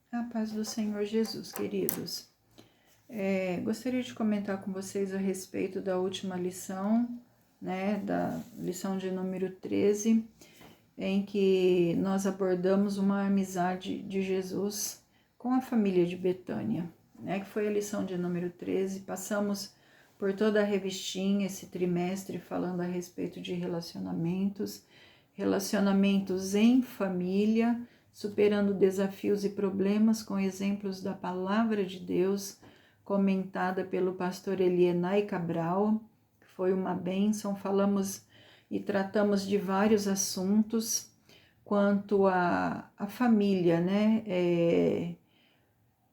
A paz do Senhor Jesus, queridos. Gostaria de comentar com vocês a respeito da última lição, né, da lição de número 13, em que nós abordamos uma amizade de Jesus com a família de Betânia, né, que foi a lição de número 13. Passamos por toda a revistinha esse trimestre falando a respeito de relacionamentos em família, superando desafios e problemas com exemplos da palavra de Deus, comentada pelo pastor Elienay Cabral, que foi uma bênção. Falamos e tratamos de vários assuntos quanto à família, né?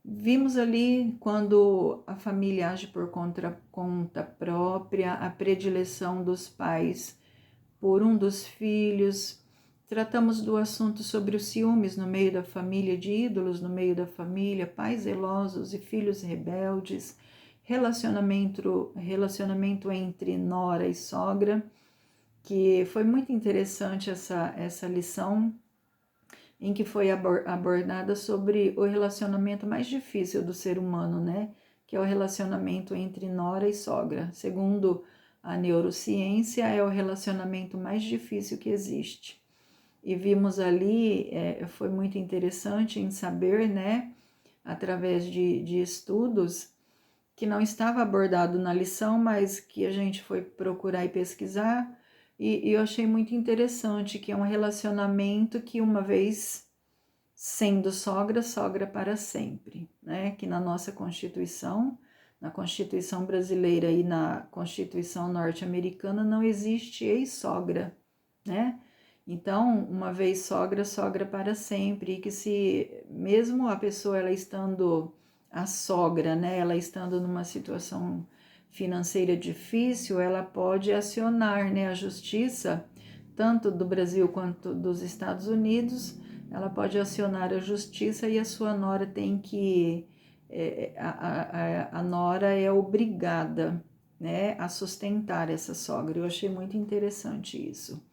Vimos ali quando a família age por conta própria, a predileção dos pais por um dos filhos. Tratamos do assunto sobre os ciúmes no meio da família, de ídolos no meio da família, pais zelosos e filhos rebeldes, relacionamento entre nora e sogra, que foi muito interessante essa lição, em que foi abordada sobre o relacionamento mais difícil do ser humano, né? Que é o relacionamento entre nora e sogra. Segundo a neurociência, é o relacionamento mais difícil que existe. E vimos ali, foi muito interessante em saber, né, através de estudos, que não estava abordado na lição, mas que a gente foi procurar e pesquisar, e eu achei muito interessante, que é um relacionamento que, uma vez sendo sogra, sogra para sempre, né? Que na nossa Constituição, na Constituição brasileira e na Constituição norte-americana, não existe ex-sogra, né? Então, uma vez sogra, sogra para sempre, e que se mesmo a pessoa ela estando a sogra, né, ela estando numa situação financeira difícil, ela pode acionar, né, a justiça, tanto do Brasil quanto dos Estados Unidos. Ela pode acionar a justiça e a sua nora tem que a nora é obrigada, né, a sustentar essa sogra. Eu achei muito interessante isso.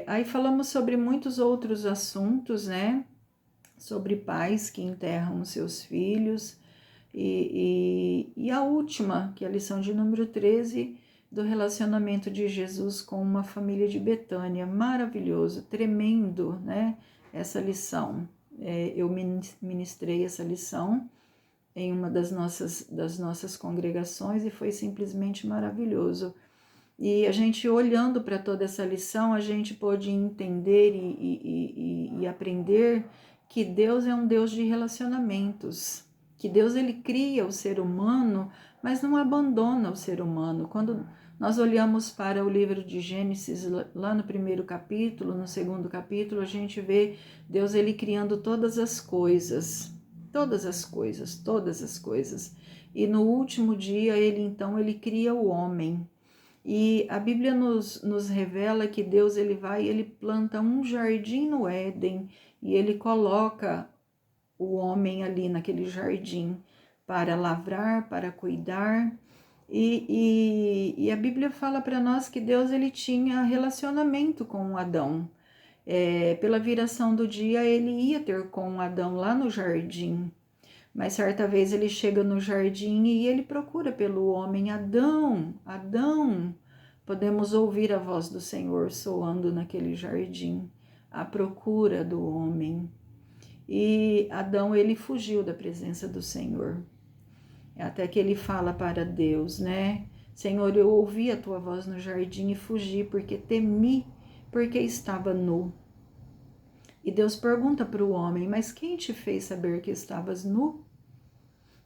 Aí falamos sobre muitos outros assuntos, né? Sobre pais que enterram os seus filhos. E a última, que é a lição de número 13, do relacionamento de Jesus com uma família de Betânia. Maravilhoso, tremendo, né? Essa lição. Eu ministrei essa lição em uma das nossas congregações e foi simplesmente maravilhoso. E a gente olhando para toda essa lição, a gente pôde entender e aprender que Deus é um Deus de relacionamentos, que Deus ele cria o ser humano, mas não abandona o ser humano. Quando nós olhamos para o livro de Gênesis, lá no primeiro capítulo, no segundo capítulo, a gente vê Deus ele criando todas as coisas, todas as coisas, todas as coisas. E no último dia, ele cria o homem. E a Bíblia nos revela que Deus ele planta um jardim no Éden e ele coloca o homem ali naquele jardim para lavrar, para cuidar. E a Bíblia fala para nós que Deus ele tinha relacionamento com Adão. Pela viração do dia ele ia ter com Adão lá no jardim. Mas certa vez ele chega no jardim e ele procura pelo homem: Adão, Adão. Podemos ouvir a voz do Senhor soando naquele jardim, à procura do homem. E Adão, ele fugiu da presença do Senhor. Até que ele fala para Deus, né? Senhor, eu ouvi a tua voz no jardim e fugi porque temi, porque estava nu. E Deus pergunta para o homem: mas quem te fez saber que estavas nu?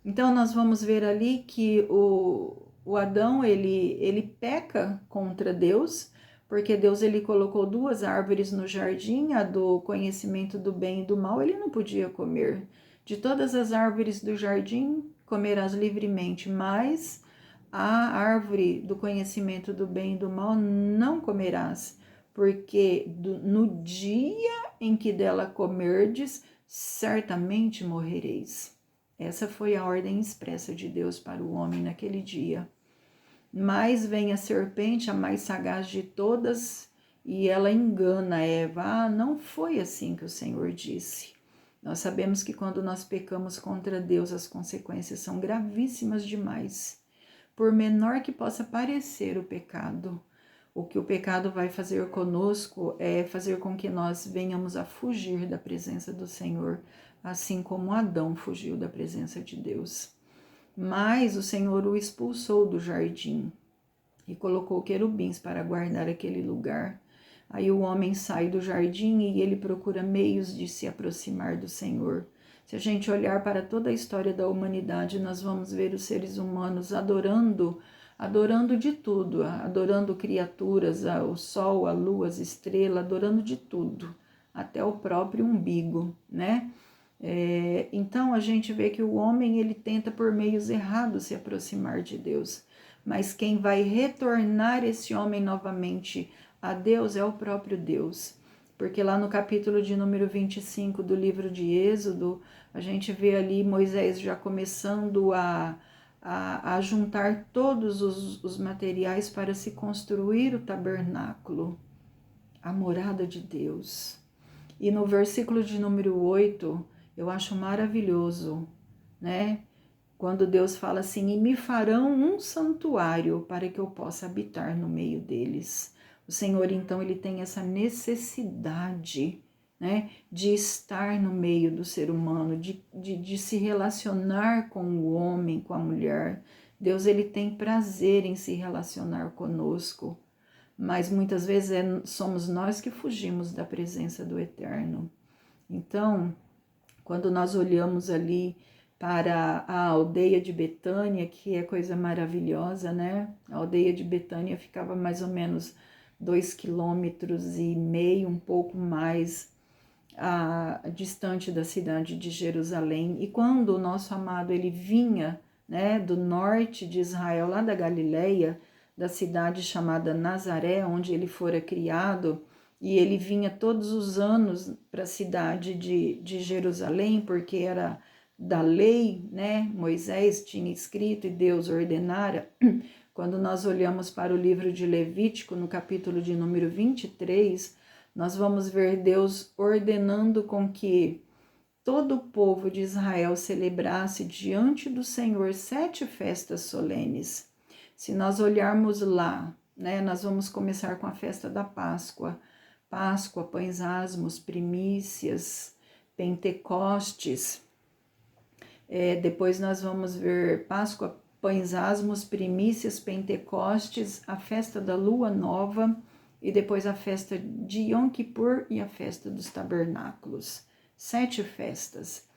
Então nós vamos ver ali que o Adão ele peca contra Deus, porque Deus ele colocou duas árvores no jardim, a do conhecimento do bem e do mal, ele não podia comer. De todas as árvores do jardim comerás livremente, mas a árvore do conhecimento do bem e do mal não comerás, porque no dia em que dela comerdes, certamente morrereis. Essa foi a ordem expressa de Deus para o homem naquele dia. Mas vem a serpente, a mais sagaz de todas, e ela engana Eva. Não foi assim que o Senhor disse. Nós sabemos que quando nós pecamos contra Deus, as consequências são gravíssimas demais. Por menor que possa parecer o pecado, o que o pecado vai fazer conosco é fazer com que nós venhamos a fugir da presença do Senhor, assim como Adão fugiu da presença de Deus. Mas o Senhor o expulsou do jardim e colocou querubins para guardar aquele lugar. Aí o homem sai do jardim e ele procura meios de se aproximar do Senhor. Se a gente olhar para toda a história da humanidade, nós vamos ver os seres humanos adorando de tudo, adorando criaturas, o sol, a lua, as estrelas, adorando de tudo, até o próprio umbigo, né? Então a gente vê que o homem ele tenta por meios errados se aproximar de Deus, mas quem vai retornar esse homem novamente a Deus é o próprio Deus, porque lá no capítulo de número 25 do livro de Êxodo, a gente vê ali Moisés já começando a juntar todos os materiais para se construir o tabernáculo, a morada de Deus. E no versículo de número 8, eu acho maravilhoso, né? Quando Deus fala assim, e me farão um santuário para que eu possa habitar no meio deles. O Senhor, então, ele tem essa necessidade, né, de estar no meio do ser humano, de se relacionar com o homem, com a mulher. Deus, ele tem prazer em se relacionar conosco, mas muitas vezes somos nós que fugimos da presença do Eterno. Então, quando nós olhamos ali para a aldeia de Betânia, que é coisa maravilhosa, né? A aldeia de Betânia ficava mais ou menos 2,5 km, um pouco mais distante da cidade de Jerusalém. E quando o nosso amado ele vinha, né, do norte de Israel, lá da Galileia, da cidade chamada Nazaré, onde ele fora criado, e ele vinha todos os anos para a cidade de Jerusalém, porque era da lei, né? Moisés tinha escrito e Deus ordenara. Quando nós olhamos para o livro de Levítico, no capítulo de número 23, nós vamos ver Deus ordenando com que todo o povo de Israel celebrasse diante do Senhor 7 festas solenes. Se nós olharmos lá, né, nós vamos começar com a festa da Páscoa. Páscoa, pães asmos, primícias, Pentecostes. Depois nós vamos ver Páscoa, pães asmos, primícias, Pentecostes, a festa da lua nova e depois a festa de Yom Kippur e a festa dos tabernáculos. 7 festas.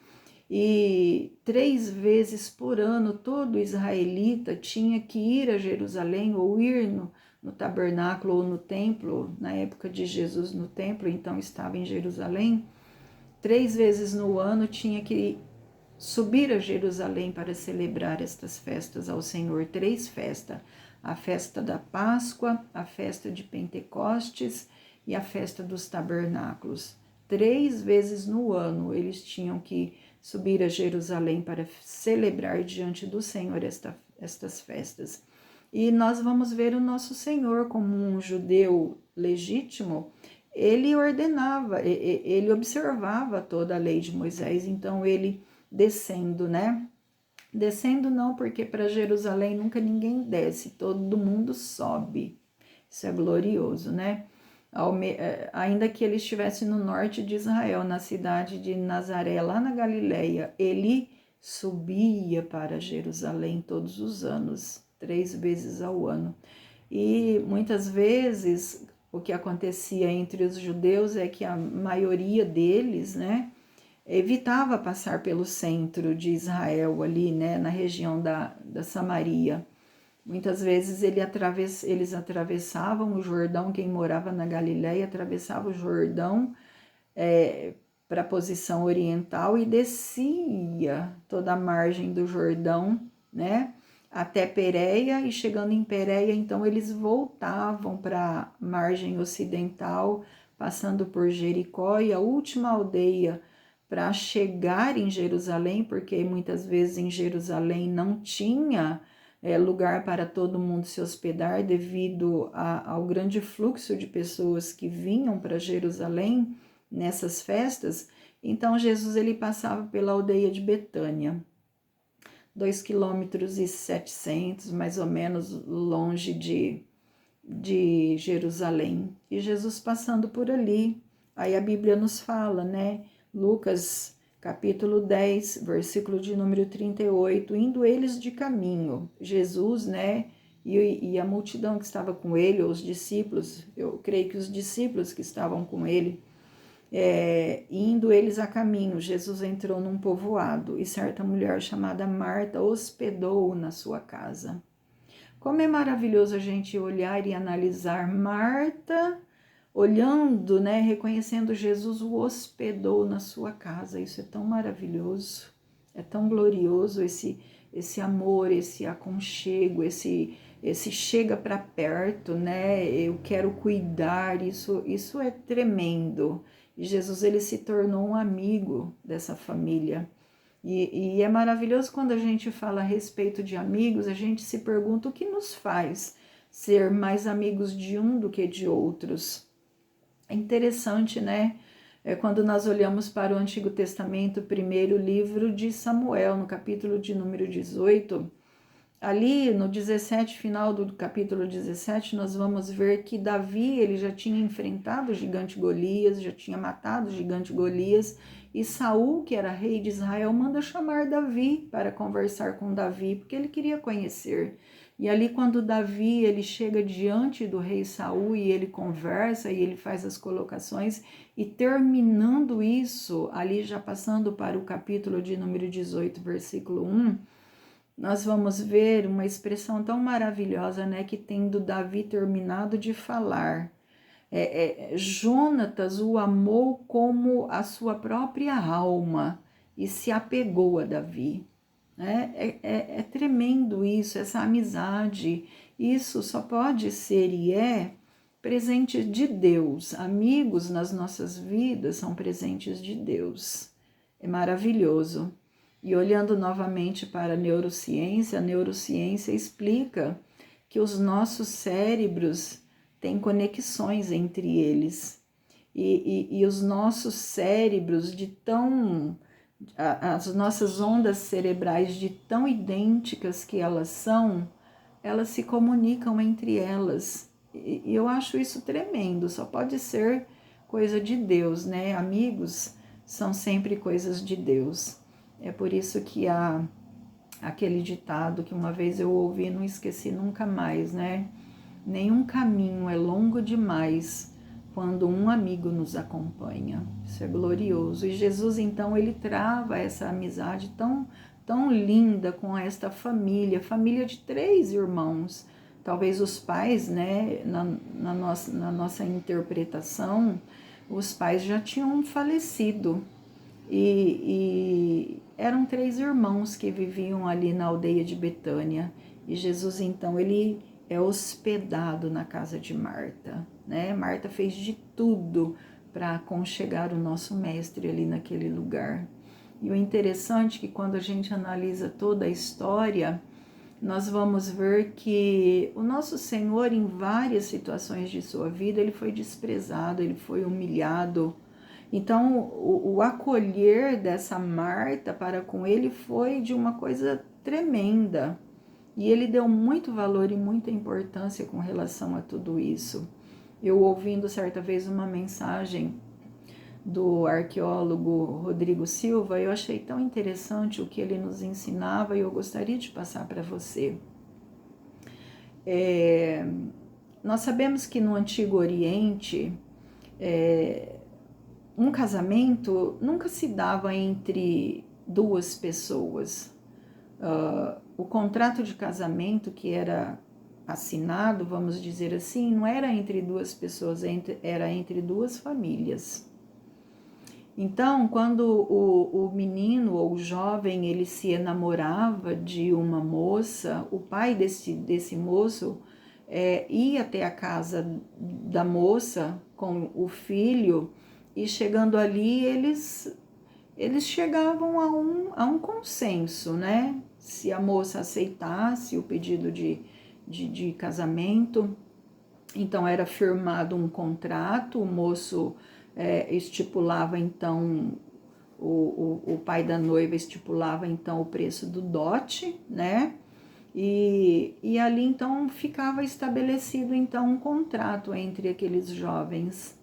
E 3 vezes por ano todo israelita tinha que ir a Jerusalém ou ir no tabernáculo ou no templo, na época de Jesus no templo, então estava em Jerusalém. 3 vezes no ano tinha que subir a Jerusalém para celebrar estas festas ao Senhor. 3 festas, a festa da Páscoa, a festa de Pentecostes e a festa dos tabernáculos. 3 vezes no ano eles tinham que subir a Jerusalém para celebrar diante do Senhor estas festas. E nós vamos ver o nosso Senhor como um judeu legítimo. Ele ordenava, ele observava toda a lei de Moisés, então ele descendo, né? Descendo não, porque para Jerusalém nunca ninguém desce, todo mundo sobe. Isso é glorioso, né? Ainda que ele estivesse no norte de Israel, na cidade de Nazaré, lá na Galileia, ele subia para Jerusalém todos os anos, 3 vezes ao ano. E muitas vezes o que acontecia entre os judeus é que a maioria deles, né, evitava passar pelo centro de Israel ali, né, na região da Samaria. Muitas vezes eles atravessavam o Jordão, quem morava na Galileia atravessava o Jordão para a posição oriental e descia toda a margem do Jordão, né, até Pérea, e chegando em Pérea, então eles voltavam para a margem ocidental, passando por Jericó, e a última aldeia para chegar em Jerusalém, porque muitas vezes em Jerusalém não tinha lugar para todo mundo se hospedar devido ao grande fluxo de pessoas que vinham para Jerusalém nessas festas. Então Jesus ele passava pela aldeia de Betânia, 2,7 km, mais ou menos, longe de Jerusalém. E Jesus passando por ali, aí a Bíblia nos fala, né? Lucas capítulo 10, versículo de número 38, indo eles de caminho, Jesus, né? E a multidão que estava com ele, os discípulos, eu creio que os discípulos que estavam com ele, indo eles a caminho, Jesus entrou num povoado e certa mulher chamada Marta hospedou-o na sua casa. Como é maravilhoso a gente olhar e analisar Marta, olhando, né, reconhecendo Jesus o hospedou na sua casa. Isso é tão maravilhoso, é tão glorioso esse amor, esse aconchego, esse chega para perto, né? Eu quero cuidar. Isso é tremendo. E Jesus ele se tornou um amigo dessa família. E é maravilhoso quando a gente fala a respeito de amigos, a gente se pergunta o que nos faz ser mais amigos de um do que de outros. É interessante, né? Quando nós olhamos para o Antigo Testamento, primeiro livro de Samuel, no capítulo de número 18, ali no 17, final do capítulo 17, nós vamos ver que Davi ele já tinha enfrentado o gigante Golias, já tinha matado o gigante Golias, e Saul, que era rei de Israel, manda chamar Davi para conversar com Davi, porque ele queria conhecer. E ali quando Davi ele chega diante do rei Saul e ele conversa e ele faz as colocações, e terminando isso, ali já passando para o capítulo de número 18, versículo 1, nós vamos ver uma expressão tão maravilhosa, né? Que tendo Davi terminado de falar, Jonatas o amou como a sua própria alma e se apegou a Davi. É tremendo isso, essa amizade. Isso só pode ser e é presente de Deus. Amigos nas nossas vidas são presentes de Deus. É maravilhoso. E olhando novamente para a neurociência explica que os nossos cérebros têm conexões entre eles. E os nossos cérebros, as nossas ondas cerebrais, de tão idênticas que elas são, elas se comunicam entre elas. E eu acho isso tremendo, só pode ser coisa de Deus, né? Amigos são sempre coisas de Deus. É por isso que há aquele ditado que uma vez eu ouvi e não esqueci nunca mais, né? Nenhum caminho é longo demais quando um amigo nos acompanha. Isso é glorioso. E Jesus, então, ele trava essa amizade tão linda com esta família de 3 irmãos. Talvez os pais, né, na nossa interpretação, os pais já tinham falecido. E eram 3 irmãos que viviam ali na aldeia de Betânia. E Jesus, então, ele é hospedado na casa de Marta, né? Marta fez de tudo para aconchegar o nosso mestre ali naquele lugar. E o interessante é que quando a gente analisa toda a história, nós vamos ver que o nosso Senhor, em várias situações de sua vida, ele foi desprezado, ele foi humilhado. Então, o acolher dessa Marta para com ele foi de uma coisa tremenda. E ele deu muito valor e muita importância com relação a tudo isso. Eu ouvindo certa vez uma mensagem do arqueólogo Rodrigo Silva, eu achei tão interessante o que ele nos ensinava e eu gostaria de passar para você. Nós sabemos que no Antigo Oriente, um casamento nunca se dava entre 2 pessoas. O contrato de casamento que era assinado, vamos dizer assim, não era entre 2 pessoas, era entre 2 famílias. Então, quando o menino ou o jovem ele se enamorava de uma moça, o pai desse moço ia até a casa da moça com o filho e chegando ali eles chegavam a um consenso, né? Se a moça aceitasse o pedido de casamento, então era firmado um contrato, o moço estipulava então o pai da noiva estipulava então o preço do dote, né? E ali então ficava estabelecido então um contrato entre aqueles jovens.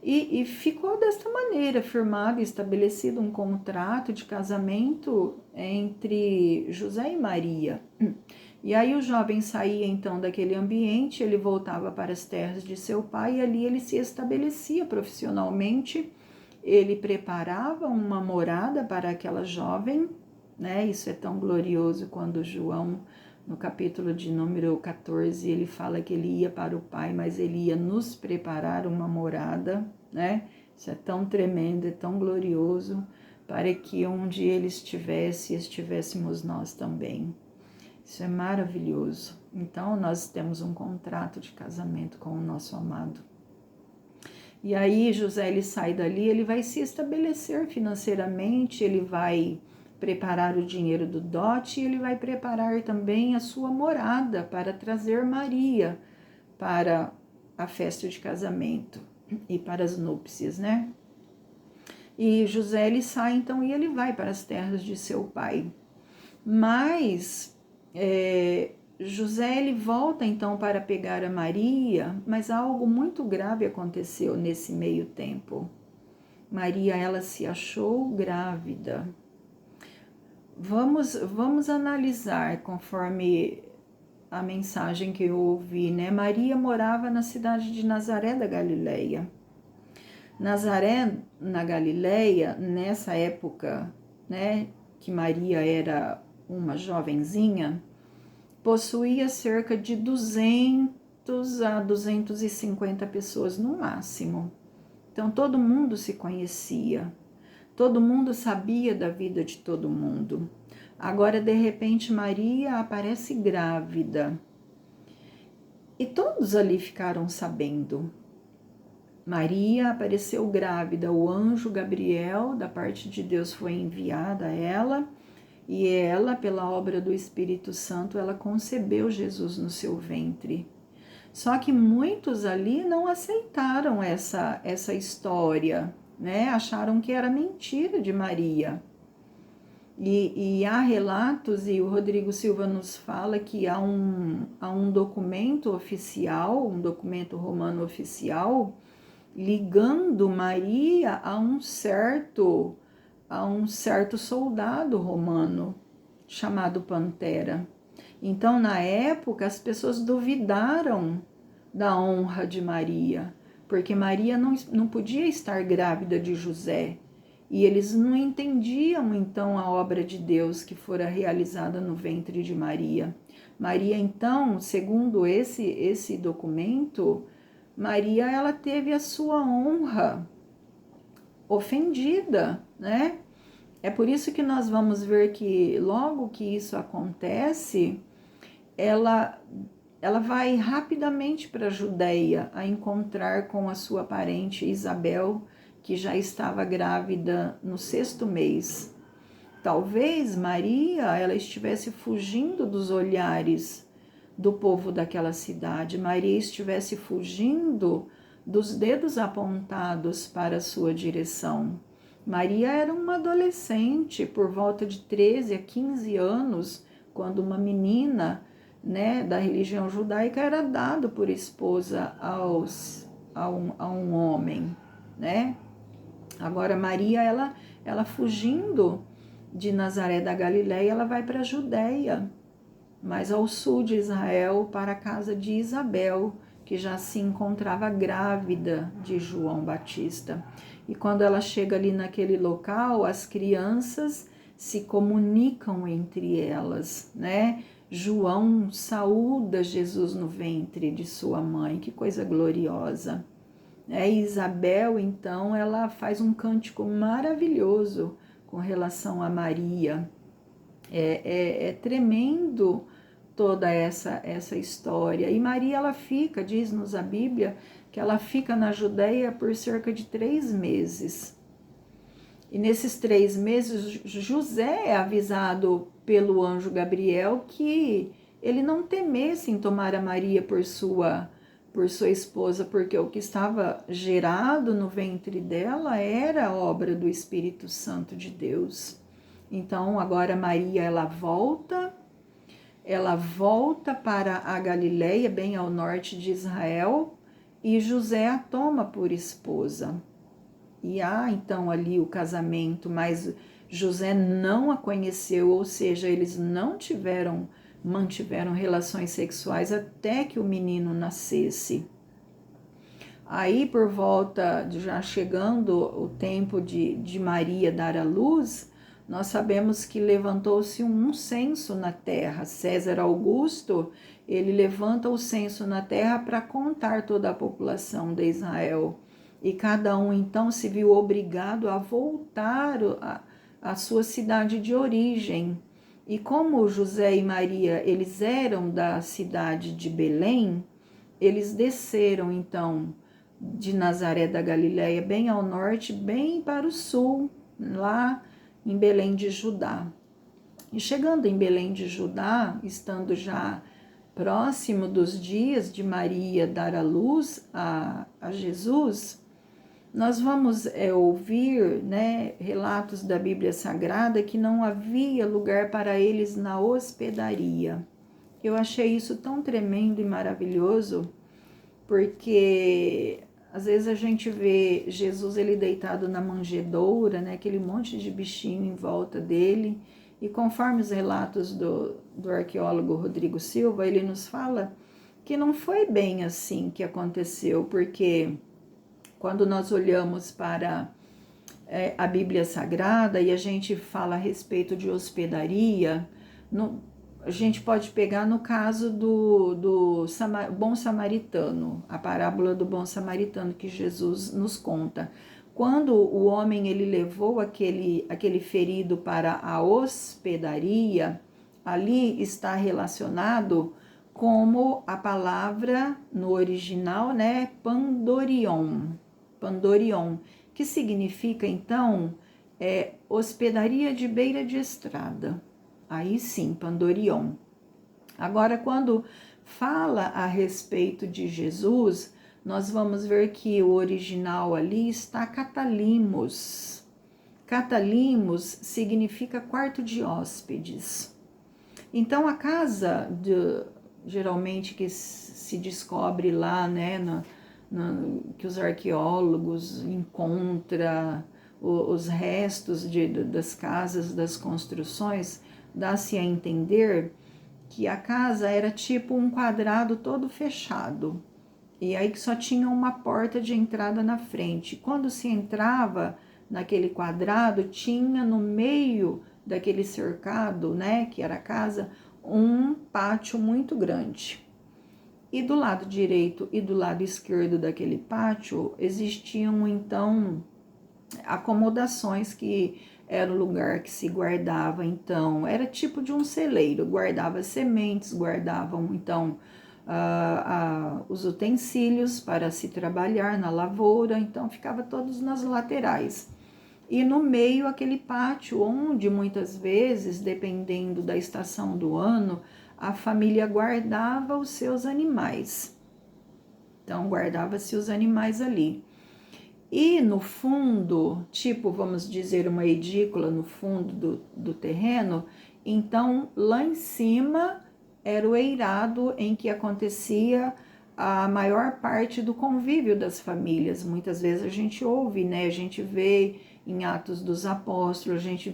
E ficou desta maneira, firmado e estabelecido um contrato de casamento entre José e Maria. E aí o jovem saía então daquele ambiente, ele voltava para as terras de seu pai e ali ele se estabelecia profissionalmente, ele preparava uma morada para aquela jovem, né? Isso é tão glorioso quando João, no capítulo de número 14, ele fala que ele ia para o Pai, mas ele ia nos preparar uma morada, né? Isso é tão tremendo, é tão glorioso, para que onde ele estivesse, estivéssemos nós também. Isso é maravilhoso. Então, nós temos um contrato de casamento com o nosso amado. E aí, José, ele sai dali, ele vai se estabelecer financeiramente, ele vai preparar o dinheiro do dote e ele vai preparar também a sua morada para trazer Maria para a festa de casamento e para as núpcias, né? E José, ele sai então e ele vai para as terras de seu pai. Mas José, ele volta então para pegar a Maria, mas algo muito grave aconteceu nesse meio tempo. Maria, ela se achou grávida. Vamos analisar conforme a mensagem que eu ouvi, né? Maria morava na cidade de Nazaré da Galileia. Nazaré, na Galileia, nessa época, né, que Maria era uma jovenzinha, possuía cerca de 200 a 250 pessoas no máximo. Então, todo mundo se conhecia. Todo mundo sabia da vida de todo mundo. Agora, de repente, Maria aparece grávida. E todos ali ficaram sabendo. Maria apareceu grávida. O anjo Gabriel, da parte de Deus, foi enviado a ela. E ela, pela obra do Espírito Santo, ela concebeu Jesus no seu ventre. Só que muitos ali não aceitaram essa história, né? Acharam que era mentira de Maria. E há relatos, e o Rodrigo Silva nos fala que há um documento oficial, um documento romano oficial, ligando Maria a um certo soldado romano chamado Pantera. Então, na época, as pessoas duvidaram da honra de Maria, porque Maria não podia estar grávida de José. E eles não entendiam, então, a obra de Deus que fora realizada no ventre de Maria. Maria, então, segundo esse documento, Maria, ela teve a sua honra ofendida, né? É por isso que nós vamos ver que logo que isso acontece, ela vai rapidamente para a Judéia a encontrar com a sua parente Isabel, que já estava grávida no 6º mês. Talvez Maria ela estivesse fugindo dos olhares do povo daquela cidade. Maria estivesse fugindo dos dedos apontados para a sua direção. Maria era uma adolescente, por volta de 13 a 15 anos, quando uma menina, né, da religião judaica era dado por esposa a um homem, né? Agora Maria, ela fugindo de Nazaré da Galileia, ela vai para a Judéia, mas ao sul de Israel, para a casa de Isabel, que já se encontrava grávida de João Batista. E quando ela chega ali naquele local, as crianças se comunicam entre elas, né? João saúda Jesus no ventre de sua mãe, que coisa gloriosa. Isabel, então, ela faz um cântico maravilhoso com relação a Maria. É tremendo toda essa história. E Maria, ela fica, diz-nos a Bíblia, que ela fica na Judéia por cerca de 3 meses. E nesses 3 meses, José é avisado pelo anjo Gabriel que ele não temesse em tomar a Maria por sua por sua esposa, porque o que estava gerado no ventre dela era obra do Espírito Santo de Deus. Então, agora Maria, ela volta para a Galileia, bem ao norte de Israel, e José a toma por esposa. E há então ali o casamento, mas José não a conheceu, ou seja, eles não mantiveram relações sexuais até que o menino nascesse. Aí, por volta, já chegando o tempo de Maria dar à luz, nós sabemos que levantou-se um censo na terra. César Augusto, ele levanta o censo na terra para contar toda a população de Israel. E cada um, então, se viu obrigado a voltar à sua cidade de origem. E como José e Maria, eles eram da cidade de Belém, eles desceram, então, de Nazaré da Galileia, bem ao norte, bem para o sul, lá em Belém de Judá. E chegando em Belém de Judá, estando já próximo dos dias de Maria dar à luz a Jesus, nós vamos ouvir, né, relatos da Bíblia Sagrada que não havia lugar para eles na hospedaria. Eu achei isso tão tremendo e maravilhoso, porque às vezes a gente vê Jesus ele deitado na manjedoura, né, aquele monte de bichinho em volta dele, e conforme os relatos do arqueólogo Rodrigo Silva, ele nos fala que não foi bem assim que aconteceu, porque quando nós olhamos para a Bíblia Sagrada e a gente fala a respeito de hospedaria, a gente pode pegar no caso do bom samaritano, a parábola do bom samaritano que Jesus nos conta. Quando o homem ele levou aquele ferido para a hospedaria, ali está relacionado como a palavra no original, né, pandorion, que significa então hospedaria de beira de estrada. Aí sim, pandorion. Agora, quando fala a respeito de Jesus, nós vamos ver que o original ali está catalimos. Catalimos significa quarto de hóspedes. Então, a casa, geralmente que se descobre lá, né, que os arqueólogos encontram os restos das casas, das construções, dá-se a entender que a casa era tipo um quadrado todo fechado, e aí que só tinha uma porta de entrada na frente. Quando se entrava naquele quadrado, tinha no meio daquele cercado, né, que era a casa, um pátio muito grande. E do lado direito e do lado esquerdo daquele pátio existiam então acomodações que era o lugar que se guardava, então era tipo de um celeiro, guardava sementes, guardavam então os utensílios para se trabalhar na lavoura, então ficava todos nas laterais. E no meio aquele pátio onde muitas vezes, dependendo da estação do ano, a família guardava os seus animais. Então guardava-se os animais ali. E no fundo, tipo, vamos dizer, uma edícula no fundo do terreno, então lá em cima era o eirado em que acontecia a maior parte do convívio das famílias. Muitas vezes a gente ouve, né? A gente vê em Atos dos Apóstolos, a gente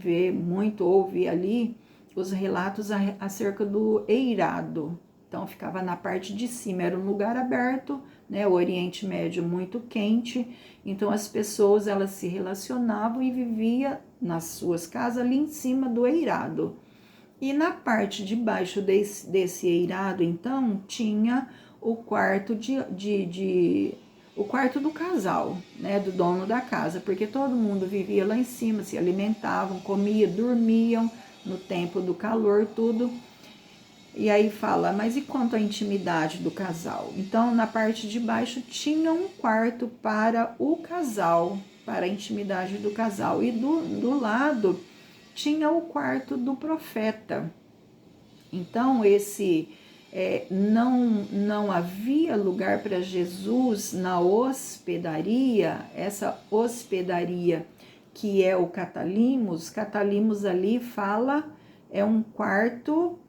ouve ali os relatos acerca do eirado. Então ficava na parte de cima, era um lugar aberto, né? O Oriente Médio muito quente, então as pessoas elas se relacionavam e viviam nas suas casas ali em cima do eirado. E na parte de baixo desse eirado, então, tinha o quarto o quarto do casal, né, do dono da casa, porque todo mundo vivia lá em cima, se alimentavam, comiam, dormiam no tempo do calor, tudo. E aí fala, mas e quanto à intimidade do casal? Então, na parte de baixo tinha um quarto para o casal, para a intimidade do casal. E do lado tinha o quarto do profeta. Então, não havia lugar para Jesus na hospedaria, essa hospedaria que é o Catalimos. Catalimos ali fala, é um quarto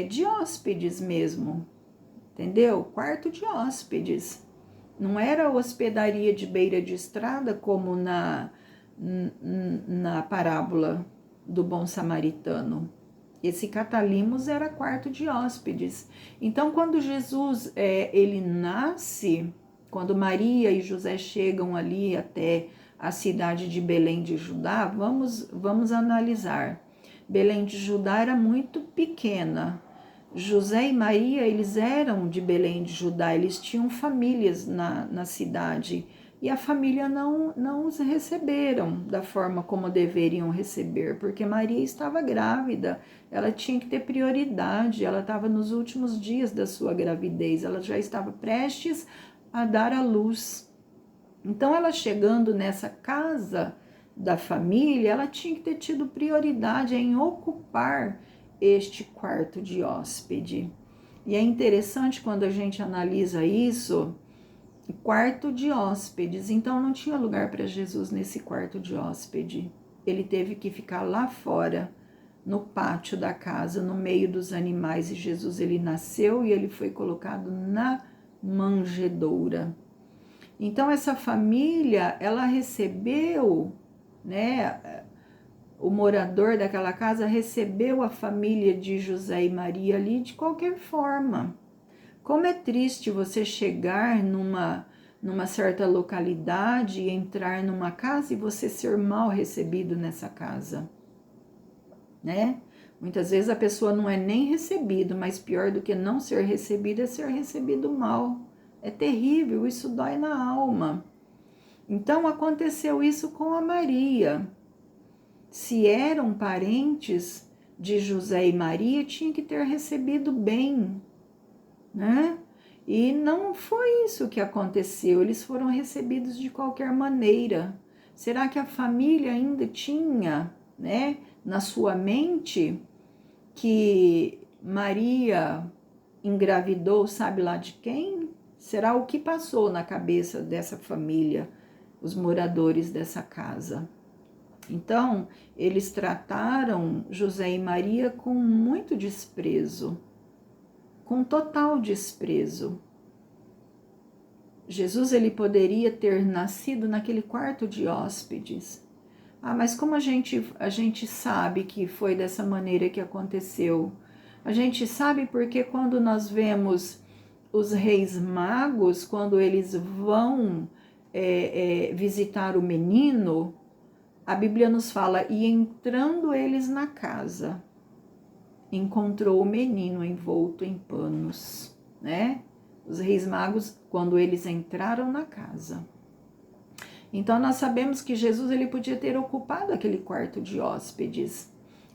de hóspedes mesmo, entendeu? Quarto de hóspedes. Não era hospedaria de beira de estrada como na parábola do bom samaritano. Esse Catalimos era quarto de hóspedes. Então, quando Jesus ele nasce, quando Maria e José chegam ali até a cidade de Belém de Judá, vamos analisar. Belém de Judá era muito pequena. José e Maria, eles eram de Belém de Judá, eles tinham famílias na cidade. E a família não os receberam da forma como deveriam receber, porque Maria estava grávida, ela tinha que ter prioridade, ela estava nos últimos dias da sua gravidez, ela já estava prestes a dar à luz. Então, ela chegando nessa casa da família, ela tinha que ter tido prioridade em ocupar este quarto de hóspede. E é interessante quando a gente analisa isso, quarto de hóspedes. Então não tinha lugar para Jesus nesse quarto de hóspede. Ele teve que ficar lá fora, no pátio da casa, no meio dos animais. E Jesus, ele nasceu e ele foi colocado na manjedoura. Então essa família, ela recebeu, né? O morador daquela casa recebeu a família de José e Maria ali de qualquer forma. Como é triste você chegar numa certa localidade e entrar numa casa e você ser mal recebido nessa casa, né? Muitas vezes a pessoa não é nem recebido, mas pior do que não ser recebido é ser recebido mal. É terrível, isso dói na alma. Então aconteceu isso com a Maria. Se eram parentes de José e Maria, tinha que ter recebido bem, né? E não foi isso que aconteceu, eles foram recebidos de qualquer maneira. Será que a família ainda tinha, né, na sua mente que Maria engravidou, sabe lá de quem? Será o que passou na cabeça dessa família, os moradores dessa casa? Então, eles trataram José e Maria com muito desprezo, com total desprezo. Jesus, ele poderia ter nascido naquele quarto de hóspedes. Ah, mas como a gente sabe que foi dessa maneira que aconteceu? A gente sabe porque quando nós vemos os reis magos, quando eles vão visitar o menino, a Bíblia nos fala, e entrando eles na casa, encontrou o menino envolto em panos, né? Os reis magos, quando eles entraram na casa. Então, nós sabemos que Jesus, ele podia ter ocupado aquele quarto de hóspedes,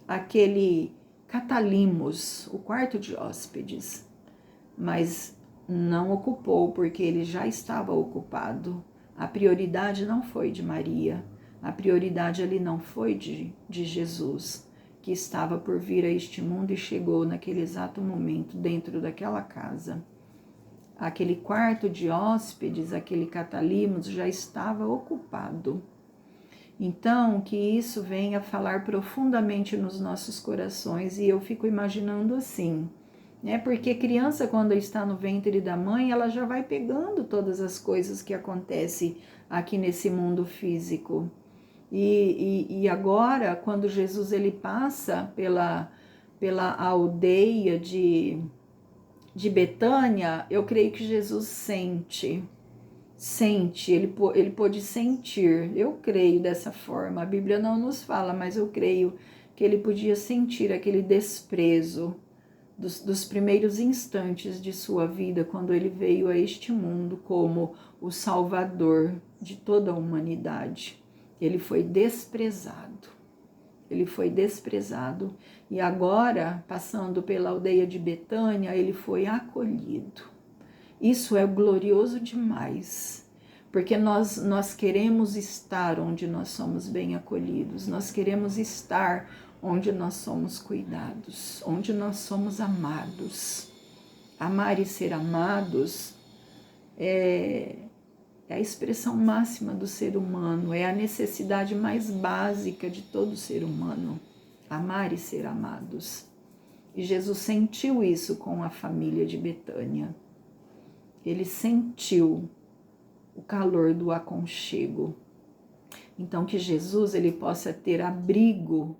aquele Catalimos, o quarto de hóspedes, mas não ocupou, porque ele já estava ocupado. A prioridade não foi de Maria, a prioridade ali não foi de Jesus, que estava por vir a este mundo e chegou naquele exato momento dentro daquela casa. Aquele quarto de hóspedes, aquele Catalimos já estava ocupado. Então, que isso venha falar profundamente nos nossos corações, e eu fico imaginando assim, né? Porque criança, quando está no ventre da mãe, ela já vai pegando todas as coisas que acontecem aqui nesse mundo físico. E agora, quando Jesus ele passa pela aldeia de Betânia, eu creio que Jesus sente, ele pôde sentir, eu creio dessa forma, a Bíblia não nos fala, mas eu creio que ele podia sentir aquele desprezo dos primeiros instantes de sua vida, quando ele veio a este mundo como o Salvador de toda a humanidade. Ele foi desprezado. Ele foi desprezado e agora, passando pela aldeia de Betânia, ele foi acolhido. Isso é glorioso demais, porque nós queremos estar onde nós somos bem acolhidos, nós queremos estar onde nós somos cuidados, onde nós somos amados. Amar e ser amados é a expressão máxima do ser humano, é a necessidade mais básica de todo ser humano, amar e ser amados. E Jesus sentiu isso com a família de Betânia. Ele sentiu o calor do aconchego. Então, que Jesus ele possa ter abrigo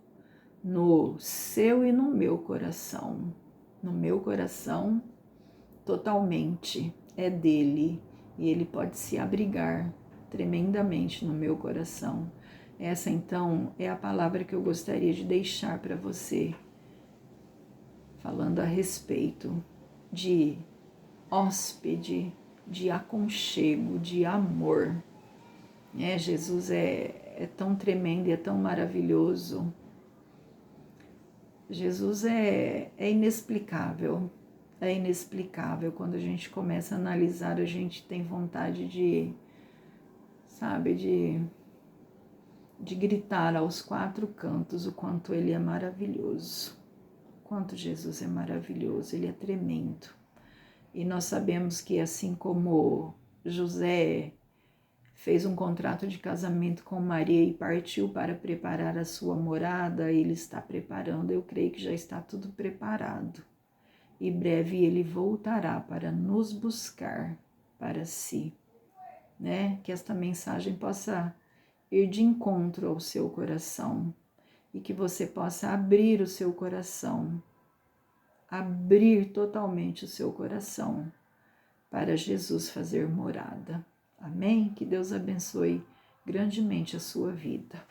no seu e no meu coração. No meu coração, totalmente é dele. E ele pode se abrigar tremendamente no meu coração. Essa, então, é a palavra que eu gostaria de deixar para você, falando a respeito de hóspede, de aconchego, de amor. Jesus é tão tremendo e é tão maravilhoso. Jesus é inexplicável. É inexplicável. Quando a gente começa a analisar, a gente tem vontade de gritar aos quatro cantos o quanto ele é maravilhoso. O quanto Jesus é maravilhoso, ele é tremendo. E nós sabemos que assim como José fez um contrato de casamento com Maria e partiu para preparar a sua morada, ele está preparando, eu creio que já está tudo preparado. E breve ele voltará para nos buscar para si, Que esta mensagem possa ir de encontro ao seu coração e que você possa abrir o seu coração, abrir totalmente o seu coração para Jesus fazer morada. Amém? Que Deus abençoe grandemente a sua vida.